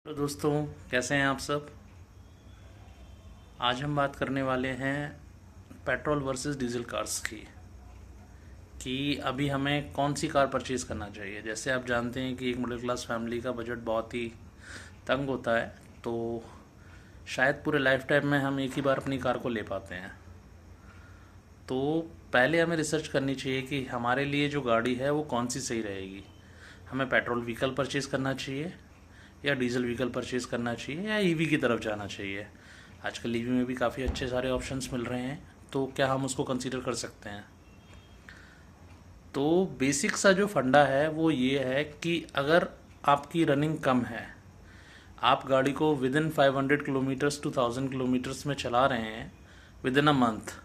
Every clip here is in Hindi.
तो दोस्तों, कैसे हैं आप सब। आज हम बात करने वाले हैं पेट्रोल वर्सेस डीजल कार्स की कि अभी हमें कौन सी कार परचेज़ करना चाहिए। जैसे आप जानते हैं कि एक मिडिल क्लास फैमिली का बजट बहुत ही तंग होता है, तो शायद पूरे लाइफ टाइम में हम एक ही बार अपनी कार को ले पाते हैं। तो पहले हमें रिसर्च करनी चाहिए कि हमारे लिए जो गाड़ी है वो कौन सी सही रहेगी। हमें पेट्रोल व्हीकल परचेज़ करना चाहिए या डीजल व्हीकल परचेज़ करना चाहिए या ईवी की तरफ जाना चाहिए। आजकल ईवी में भी काफ़ी अच्छे सारे ऑप्शंस मिल रहे हैं, तो क्या हम उसको कंसीडर कर सकते हैं। तो बेसिक सा जो फंडा है वो ये है कि अगर आपकी रनिंग कम है, आप गाड़ी को within 500 kilometres to 1000 kilometres में चला रहे हैं within a month,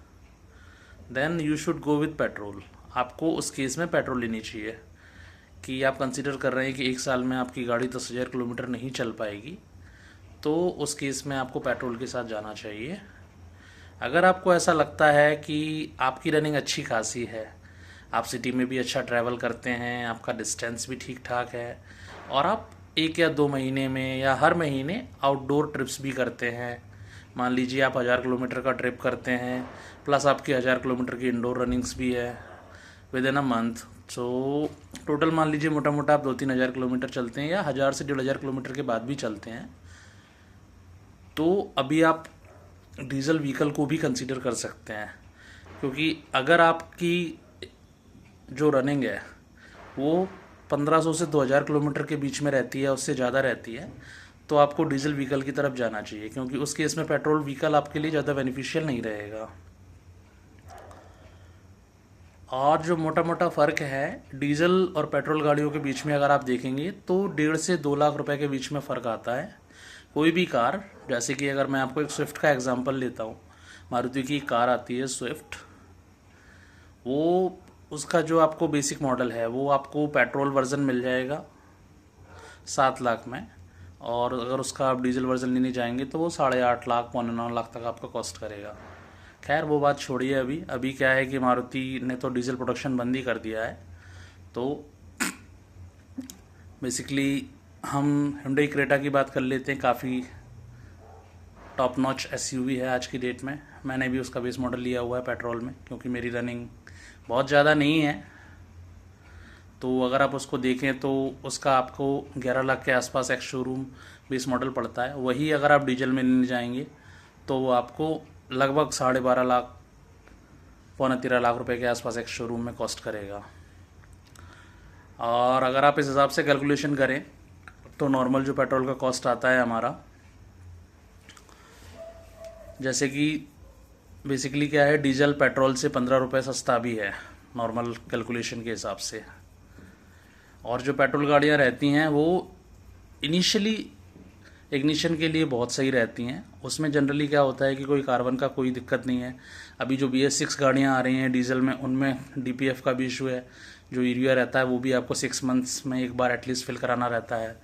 then you should go with petrol. आपको उस केस में पेट्रोल लेनी चाहिए कि आप कंसीडर कर रहे हैं कि एक साल में आपकी गाड़ी 10,000 किलोमीटर नहीं चल पाएगी, तो उस केस में आपको पेट्रोल के साथ जाना चाहिए। अगर आपको ऐसा लगता है कि आपकी रनिंग अच्छी खासी है, आप सिटी में भी अच्छा ट्रैवल करते हैं, आपका डिस्टेंस भी ठीक ठाक है और आप 1 या 2 महीने में या हर महीने आउटडोर ट्रिप्स भी करते हैं, मान लीजिए आप 1000 किलोमीटर का ट्रिप करते हैं प्लस आपकी 1000 किलोमीटर की इंडोर रनिंग्स भी है with in a month, so total मान लीजिए मोटा मोटा आप 2-3 हज़ार किलोमीटर चलते हैं या 1000 से 1,500 किलोमीटर के बाद भी चलते हैं, तो अभी आप डीजल व्हीकल को भी कंसीडर कर सकते हैं। क्योंकि अगर आपकी जो रनिंग है वो 1500 से 2000 किलोमीटर के बीच में रहती है, उससे ज़्यादा रहती है, तो आपको डीजल व्हीकल की तरफ जाना चाहिए, क्योंकि उस केस में पेट्रोल व्हीकल आपके लिए ज़्यादा बेनिफिशियल नहीं रहेगा। और जो मोटा मोटा फ़र्क है डीजल और पेट्रोल गाड़ियों के बीच में अगर आप देखेंगे तो 1.5 से 2 लाख रुपए के बीच में फ़र्क आता है। कोई भी कार, जैसे कि अगर मैं आपको एक स्विफ्ट का एग्जांपल लेता हूँ, मारुति की कार आती है स्विफ्ट, वो उसका जो आपको बेसिक मॉडल है वो आपको पेट्रोल वर्जन मिल जाएगा 7 लाख में, और अगर उसका आप डीजल वर्जन लेने जाएंगे तो वो 8.5 लाख 8.25 लाख तक आपका कॉस्ट करेगा। खैर वो बात छोड़िए, अभी अभी क्या है कि मारुति ने तो डीजल प्रोडक्शन बंद ही कर दिया है। तो बेसिकली हम Hyundai क्रेटा की बात कर लेते हैं। काफ़ी टॉप नॉच एसयूवी है आज की डेट में। मैंने भी उसका बेस मॉडल लिया हुआ है पेट्रोल में, क्योंकि मेरी रनिंग बहुत ज़्यादा नहीं है। तो अगर आप उसको देखें तो उसका आपको 11 लाख के आसपास एक शोरूम बेस मॉडल पड़ता है। वही अगर आप डीजल में लेने जाएंगे तो वो आपको लगभग 12.5 लाख 13.25 लाख रुपए के आसपास एक शोरूम में कॉस्ट करेगा। और अगर आप इस हिसाब से कैलकुलेशन करें तो नॉर्मल जो पेट्रोल का कॉस्ट आता है हमारा, जैसे कि बेसिकली क्या है, डीजल पेट्रोल से 15 रुपये सस्ता भी है नॉर्मल कैलकुलेशन के हिसाब से। और जो पेट्रोल गाड़ियाँ रहती हैं वो इनिशियली इग्निशन के लिए बहुत सही रहती हैं। उसमें जनरली क्या होता है कि कोई कार्बन का कोई दिक्कत नहीं है। अभी जो BS6 गाड़ियाँ आ रही हैं डीजल में, उनमें DPF का भी इशू है। जो यूरिया रहता है वो भी आपको 6 मंथ्स में एक बार एटलीस्ट फिल कराना रहता है।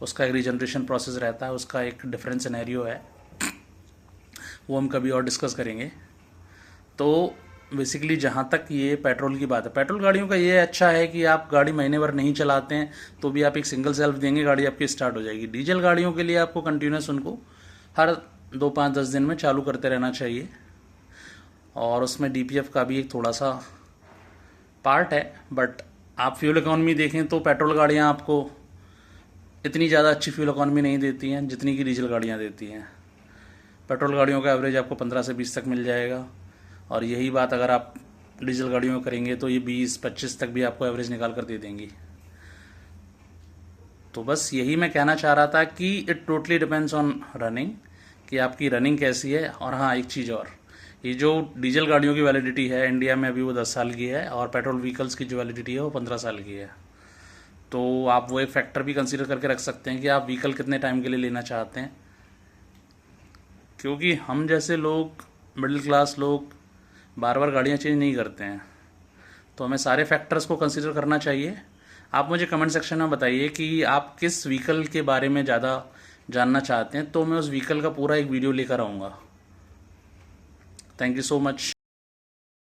उसका एक रीजनरेशन प्रोसेस रहता है, उसका एक डिफरेंट सिनेरियो है, वो हम कभी और डिस्कस करेंगे। तो बेसिकली जहाँ तक ये पेट्रोल की बात है, पेट्रोल गाड़ियों का ये अच्छा है कि आप गाड़ी महीने भर नहीं चलाते हैं तो भी आप एक सिंगल सेल्फ देंगे, गाड़ी आपकी स्टार्ट हो जाएगी। डीजल गाड़ियों के लिए आपको कंटिन्यूस उनको हर 2-5-10 दिन में चालू करते रहना चाहिए, और उसमें DPF का भी एक थोड़ा सा पार्ट है। बट आप फ्यूल इकॉनमी देखें तो पेट्रोल गाड़ियाँ आपको इतनी ज़्यादा अच्छी फ्यूल इकॉनमी नहीं देती हैं जितनी कि डीजल गाड़ियाँ देती हैं। पेट्रोल गाड़ियों का एवरेज आपको 15 से 20 तक मिल जाएगा, और यही बात अगर आप डीजल गाड़ियों में करेंगे तो ये 20-25 तक भी आपको एवरेज निकाल कर दे देंगी। तो बस यही मैं कहना चाह रहा था कि it totally depends on running, कि आपकी रनिंग कैसी है। और हाँ, एक चीज़ और, ये जो डीजल गाड़ियों की वैलिडिटी है इंडिया में अभी वो 10 साल की है, और पेट्रोल व्हीकल्स की जो वैलिडिटी है वो 15 साल की है। तो आप वो एक फैक्टर भी कंसीडर करके रख सकते हैं कि आप व्हीकल कितने टाइम के लिए लेना चाहते हैं। क्योंकि हम जैसे लोग, मिडिल क्लास लोग, बार बार गाड़ियाँ चेंज नहीं करते हैं, तो हमें सारे फैक्टर्स को कंसीडर करना चाहिए। आप मुझे कमेंट सेक्शन में बताइए कि आप किस व्हीकल के बारे में ज़्यादा जानना चाहते हैं, तो मैं उस व्हीकल का पूरा एक वीडियो लेकर आऊँगा। Thank you so much.